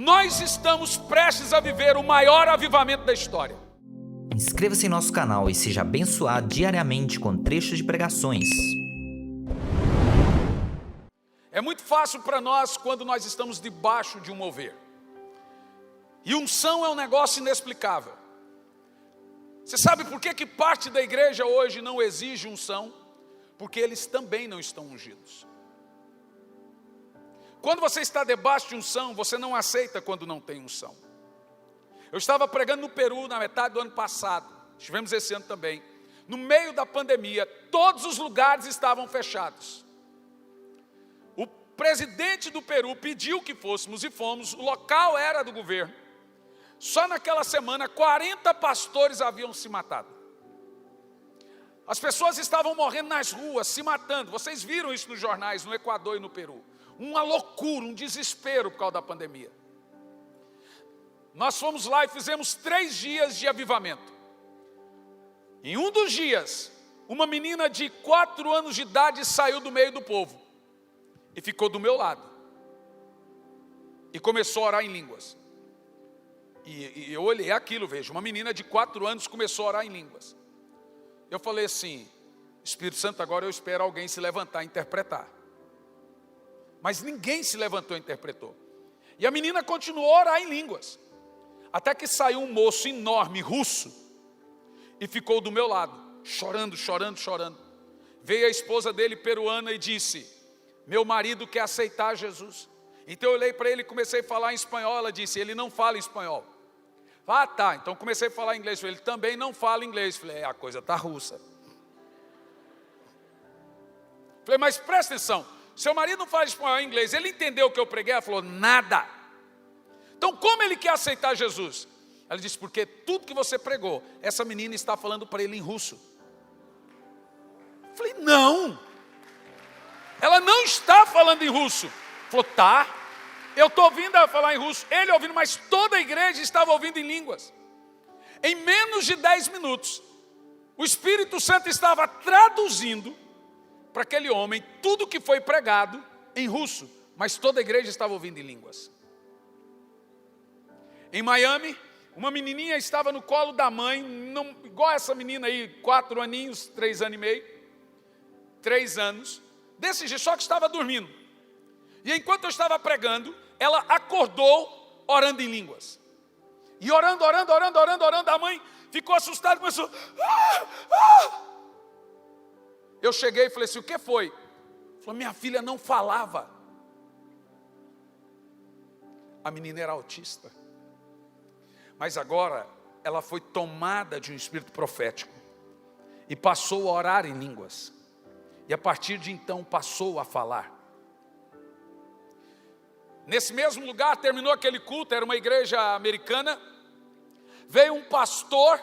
Nós estamos prestes a viver o maior avivamento da história. Inscreva-se em nosso canal e seja abençoado diariamente com trechos de pregações. É muito fácil para nós quando nós estamos debaixo de um mover. E unção é um negócio inexplicável. Você sabe por que parte da igreja hoje não exige unção? Porque eles também não estão ungidos. Quando você está debaixo de unção, você não aceita quando não tem unção. Eu estava pregando no Peru na metade do ano passado, estivemos esse ano também. No meio da pandemia, todos os lugares estavam fechados. O presidente do Peru pediu que fôssemos e fomos, o local era do governo. Só naquela semana, 40 pastores haviam se matado. As pessoas estavam morrendo nas ruas, se matando. Vocês viram isso nos jornais, no Equador e no Peru. Uma loucura, um desespero por causa da pandemia. Nós fomos lá e fizemos 3 dias de avivamento. Em um dos dias, uma menina de 4 anos de idade saiu do meio do povo e ficou do meu lado. E começou a orar em línguas. E eu olhei aquilo, vejo, uma menina de 4 anos começou a orar em línguas. Eu falei assim, Espírito Santo, agora eu espero alguém se levantar e interpretar. Mas ninguém se levantou e interpretou. E a menina continuou a orar em línguas. Até que saiu um moço enorme, russo, e ficou do meu lado, chorando, chorando, chorando. Veio a esposa dele, peruana, e disse, meu marido quer aceitar Jesus. Então eu olhei para ele e comecei a falar em espanhol. Ela disse, ele não fala espanhol. Ah, tá, então comecei a falar inglês. Ele também não fala inglês. Falei, a coisa está russa. Falei, mas presta atenção, seu marido não fala espanhol e inglês, ele entendeu o que eu preguei? Ela falou, nada. Então como ele quer aceitar Jesus? Ela disse, porque tudo que você pregou, essa menina está falando para ele em russo. Falei, não. Ela não está falando em russo. Falou, tá. Eu estou ouvindo ela falar em russo, ele ouvindo, mas toda a igreja estava ouvindo em línguas. Em menos de 10 minutos, o Espírito Santo estava traduzindo para aquele homem tudo que foi pregado em russo, mas toda a igreja estava ouvindo em línguas. Em Miami, uma menininha estava no colo da mãe, igual essa menina aí, 4 aninhos, 3 anos e meio, 3 anos, desse jeito, só que estava dormindo. E enquanto eu estava pregando, ela acordou orando em línguas. E orando, a mãe ficou assustada, começou... Eu cheguei e falei assim, o que foi? Falou, minha filha não falava. A menina era autista. Mas agora, ela foi tomada de um espírito profético. E passou a orar em línguas. E a partir de então, passou a falar. Nesse mesmo lugar, terminou aquele culto, era uma igreja americana. Veio um pastor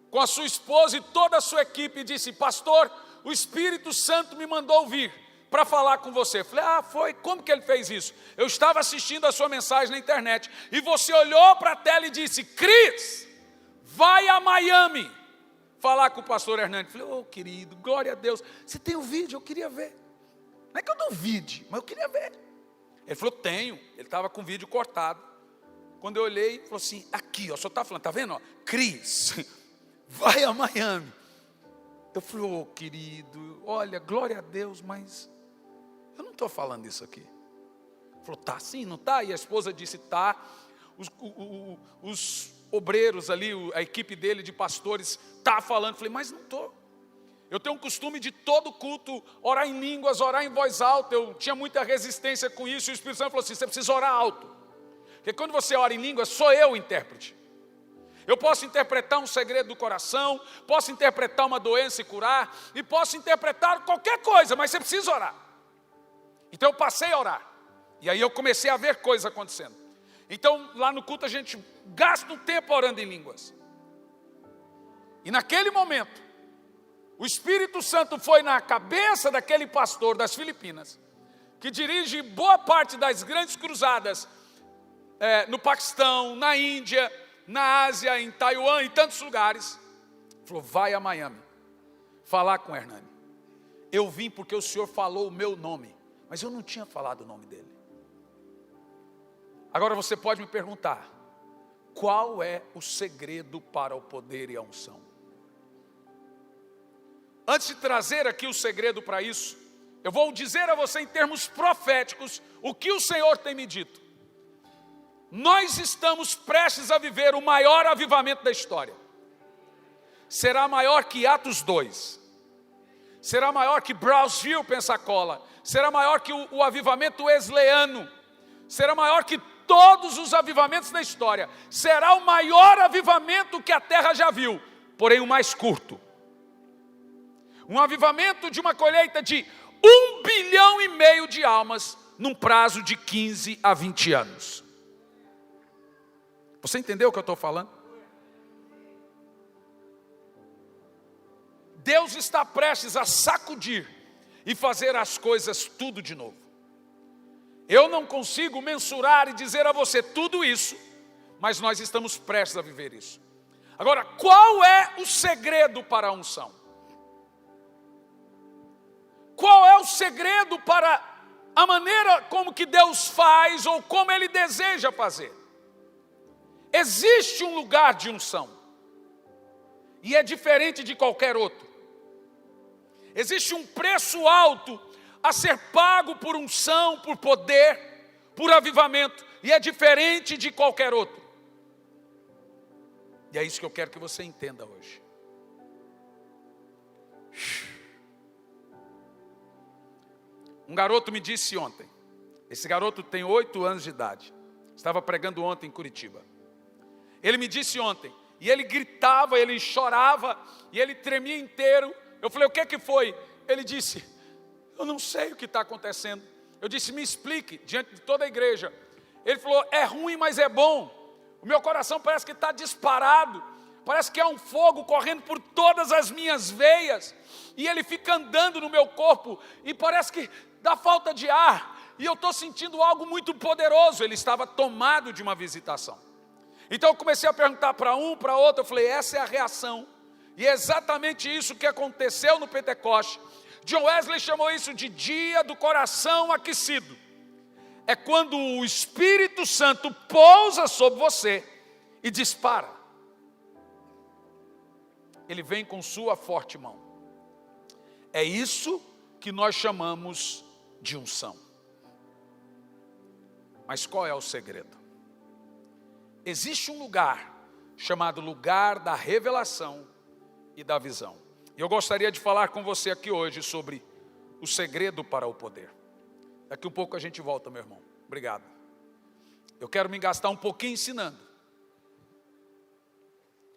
com a sua esposa e toda a sua equipe e disse, pastor, o Espírito Santo me mandou vir para falar com você. Falei, foi, como que ele fez isso? Eu estava assistindo a sua mensagem na internet e você olhou para a tela e disse, Cris, vai a Miami falar com o pastor Hernandes. Falei, querido, glória a Deus, você tem o vídeo? Eu queria ver. Não é que eu duvide, mas eu queria ver. Ele falou, tenho. Ele estava com o vídeo cortado. Quando eu olhei, ele falou assim, aqui, ó, só está falando, está vendo? Ó, Cris, vai a Miami. Eu falei, querido, olha, glória a Deus, mas eu não estou falando isso aqui. Ele falou, tá sim, não tá? E a esposa disse, tá. Os obreiros ali, a equipe dele de pastores, tá falando. Eu falei, mas não estou. Eu tenho um costume de todo culto orar em línguas, orar em voz alta. Eu tinha muita resistência com isso. E o Espírito Santo falou assim, você precisa orar alto. Porque quando você ora em línguas, sou eu o intérprete. Eu posso interpretar um segredo do coração, posso interpretar uma doença e curar, e posso interpretar qualquer coisa, mas você precisa orar. Então eu passei a orar. E aí eu comecei a ver coisas acontecendo. Então lá no culto a gente gasta um tempo orando em línguas. E naquele momento, o Espírito Santo foi na cabeça daquele pastor das Filipinas, que dirige boa parte das grandes cruzadas no Paquistão, na Índia, na Ásia, em Taiwan, em tantos lugares. Falou, vai a Miami, falar com o Hernani. Eu vim porque o Senhor falou o meu nome, mas eu não tinha falado o nome dele. Agora você pode me perguntar, qual é o segredo para o poder e a unção? Antes de trazer aqui o segredo para isso, eu vou dizer a você em termos proféticos o que o Senhor tem me dito. Nós estamos prestes a viver o maior avivamento da história. Será maior que Atos 2. Será maior que Brownsville, Pensacola. Será maior que o avivamento wesleyano. Será maior que todos os avivamentos da história. Será o maior avivamento que a terra já viu, porém o mais curto. Um avivamento de uma colheita de 1,5 bilhão de almas num prazo de 15 a 20 anos. Você entendeu o que eu estou falando? Deus está prestes a sacudir e fazer as coisas tudo de novo. Eu não consigo mensurar e dizer a você tudo isso, mas nós estamos prestes a viver isso. Agora, qual é o segredo para a unção? Qual é o segredo para a maneira como que Deus faz ou como Ele deseja fazer? Existe um lugar de unção, e é diferente de qualquer outro. Existe um preço alto a ser pago por unção, por poder, por avivamento, e é diferente de qualquer outro. E é isso que eu quero que você entenda hoje. Um garoto me disse ontem, esse garoto tem 8 anos de idade, estava pregando ontem em Curitiba. Ele me disse ontem, e ele gritava, ele chorava, e ele tremia inteiro. Eu falei, o que foi? Ele disse, eu não sei o que está acontecendo. Eu disse, me explique, diante de toda a igreja. Ele falou, é ruim, mas é bom. O meu coração parece que está disparado. Parece que há um fogo correndo por todas as minhas veias. E ele fica andando no meu corpo. E parece que dá falta de ar. E eu estou sentindo algo muito poderoso. Ele estava tomado de uma visitação. Então eu comecei a perguntar para um, para outro. Eu falei, essa é a reação. E é exatamente isso que aconteceu no Pentecoste. John Wesley chamou isso de dia do coração aquecido. É quando o Espírito Santo pousa sobre você e dispara. Ele vem com sua forte mão. É isso que nós chamamos de unção. Mas qual é o segredo? Existe um lugar chamado lugar da revelação e da visão. E eu gostaria de falar com você aqui hoje sobre o segredo para o poder. Daqui um pouco a gente volta, meu irmão. Obrigado. Eu quero me gastar um pouquinho ensinando.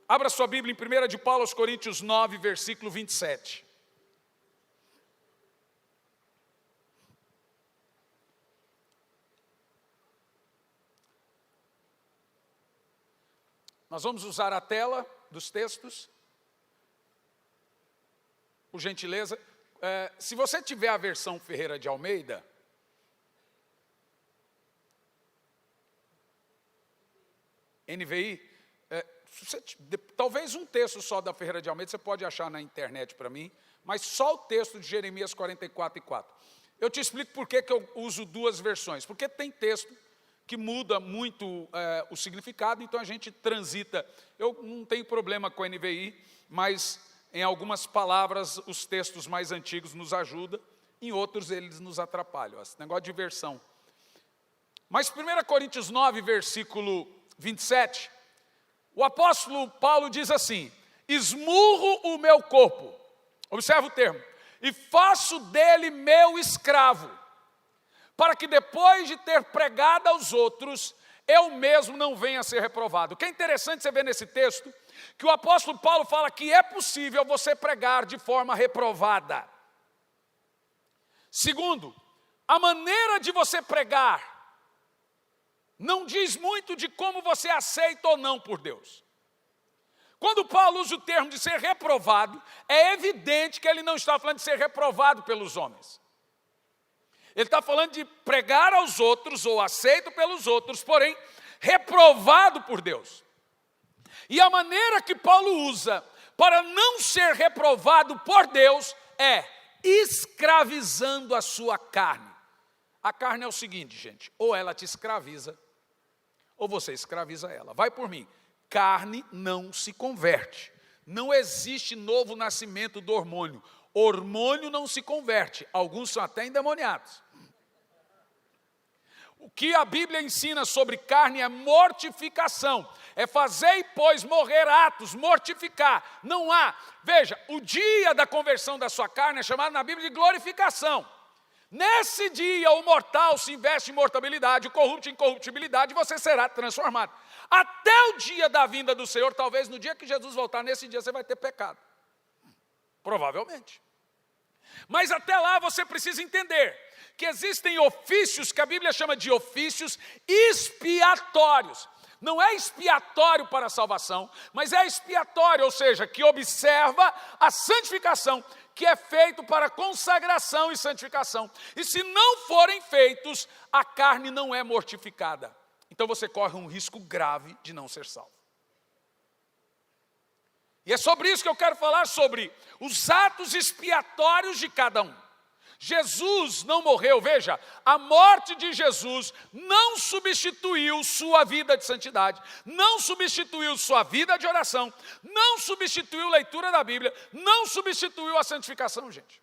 Abra sua Bíblia em 1 de Paulo aos Coríntios 9, versículo 27. Nós vamos usar a tela dos textos. Por gentileza, se você tiver a versão Ferreira de Almeida, NVI, talvez um texto só da Ferreira de Almeida você pode achar na internet para mim, mas só o texto de Jeremias 44:4. Eu te explico por que eu uso duas versões, porque tem texto que muda muito o significado, então a gente transita. Eu não tenho problema com a NVI, mas em algumas palavras os textos mais antigos nos ajudam, em outros eles nos atrapalham. Esse negócio de versão. Mas 1 Coríntios 9, versículo 27, o apóstolo Paulo diz assim, esmurro o meu corpo, observa o termo, e faço dele meu escravo, para que depois de ter pregado aos outros, eu mesmo não venha a ser reprovado. O que é interessante você ver nesse texto, que o apóstolo Paulo fala que é possível você pregar de forma reprovada. Segundo, a maneira de você pregar não diz muito de como você aceita ou não por Deus. Quando Paulo usa o termo de ser reprovado, é evidente que ele não está falando de ser reprovado pelos homens. Ele está falando de pregar aos outros, ou aceito pelos outros, porém, reprovado por Deus. E a maneira que Paulo usa para não ser reprovado por Deus é escravizando a sua carne. A carne é o seguinte, gente, ou ela te escraviza, ou você escraviza ela. Vai por mim. Carne não se converte. Não existe novo nascimento do hormônio. Hormônio não se converte. Alguns são até endemoniados. O que a Bíblia ensina sobre carne é mortificação. É fazer, pois, morrer atos, mortificar. Não há. Veja, o dia da conversão da sua carne é chamado na Bíblia de glorificação. Nesse dia o mortal se investe em mortabilidade, o corrupto em corruptibilidade, e você será transformado. Até o dia da vinda do Senhor, talvez no dia que Jesus voltar, nesse dia você vai ter pecado. Provavelmente. Mas até lá você precisa entender que existem ofícios que a Bíblia chama de ofícios expiatórios. Não é expiatório para a salvação, mas é expiatório, ou seja, que observa a santificação, que é feito para consagração e santificação. E se não forem feitos, a carne não é mortificada. Então você corre um risco grave de não ser salvo. E é sobre isso que eu quero falar, sobre os atos expiatórios de cada um. Jesus não morreu, veja, a morte de Jesus não substituiu sua vida de santidade, não substituiu sua vida de oração, não substituiu a leitura da Bíblia, não substituiu a santificação, gente.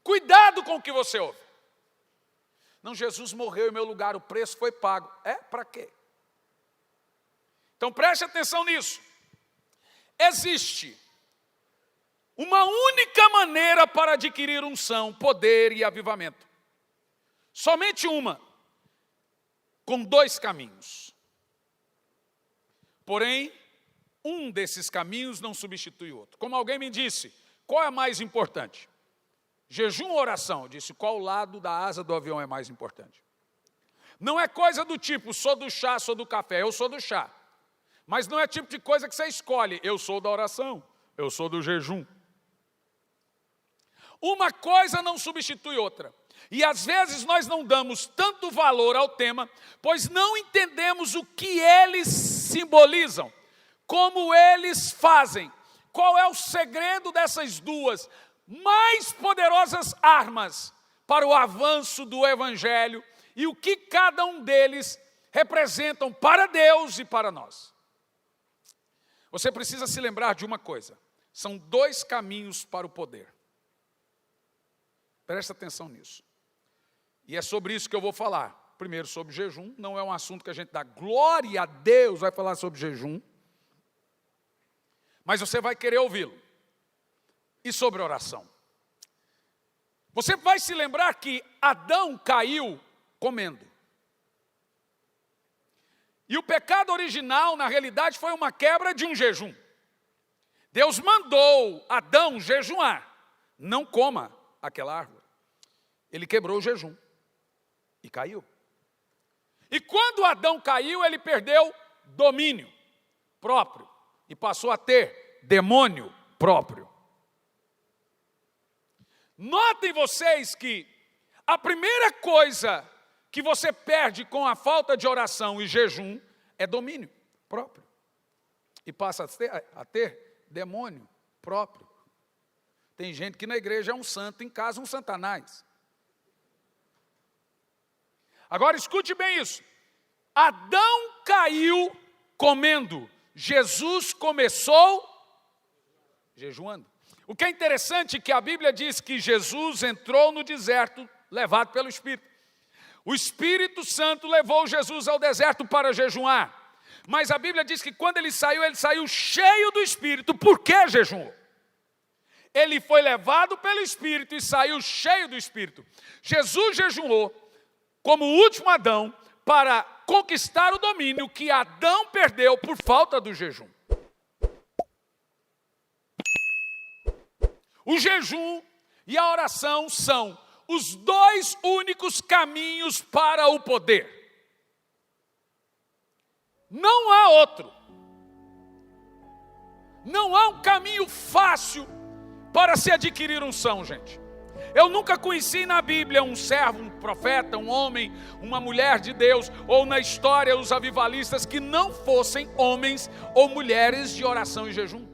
Cuidado com o que você ouve. Não, Jesus morreu em meu lugar, o preço foi pago. Para quê? Então preste atenção nisso. Existe uma única maneira para adquirir unção, poder e avivamento. Somente uma, com 2 caminhos. Porém, um desses caminhos não substitui o outro. Como alguém me disse, qual é mais importante? Jejum ou oração? Eu disse, qual lado da asa do avião é mais importante? Não é coisa do tipo, sou do chá, sou do café, eu sou do chá. Mas não é tipo de coisa que você escolhe, eu sou da oração, eu sou do jejum. Uma coisa não substitui outra. E às vezes nós não damos tanto valor ao tema, pois não entendemos o que eles simbolizam, como eles fazem. Qual é o segredo dessas duas mais poderosas armas para o avanço do Evangelho e o que cada um deles representam para Deus e para nós. Você precisa se lembrar de uma coisa, são 2 caminhos para o poder. Presta atenção nisso. E é sobre isso que eu vou falar. Primeiro sobre jejum, não é um assunto que a gente dá glória a Deus, vai falar sobre jejum. Mas você vai querer ouvi-lo. E sobre oração. Você vai se lembrar que Adão caiu comendo. E o pecado original, na realidade, foi uma quebra de um jejum. Deus mandou Adão jejuar. Não coma aquela árvore. Ele quebrou o jejum e caiu. E quando Adão caiu, ele perdeu domínio próprio e passou a ter demônio próprio. Notem vocês que a primeira coisa que você perde com a falta de oração e jejum é domínio próprio. E passa a ter demônio próprio. Tem gente que na igreja é um santo, em casa um satanás. Agora escute bem isso. Adão caiu comendo. Jesus começou jejuando. O que é interessante é que a Bíblia diz que Jesus entrou no deserto levado pelo Espírito. O Espírito Santo levou Jesus ao deserto para jejuar. Mas a Bíblia diz que quando ele saiu cheio do Espírito. Por que jejuou? Ele foi levado pelo Espírito e saiu cheio do Espírito. Jesus jejuou como o último Adão para conquistar o domínio que Adão perdeu por falta do jejum. O jejum e a oração são os 2 únicos caminhos para o poder. Não há outro. Não há um caminho fácil para se adquirir unção, gente. Eu nunca conheci na Bíblia um servo, um profeta, um homem, uma mulher de Deus, ou na história os avivalistas que não fossem homens ou mulheres de oração e jejum.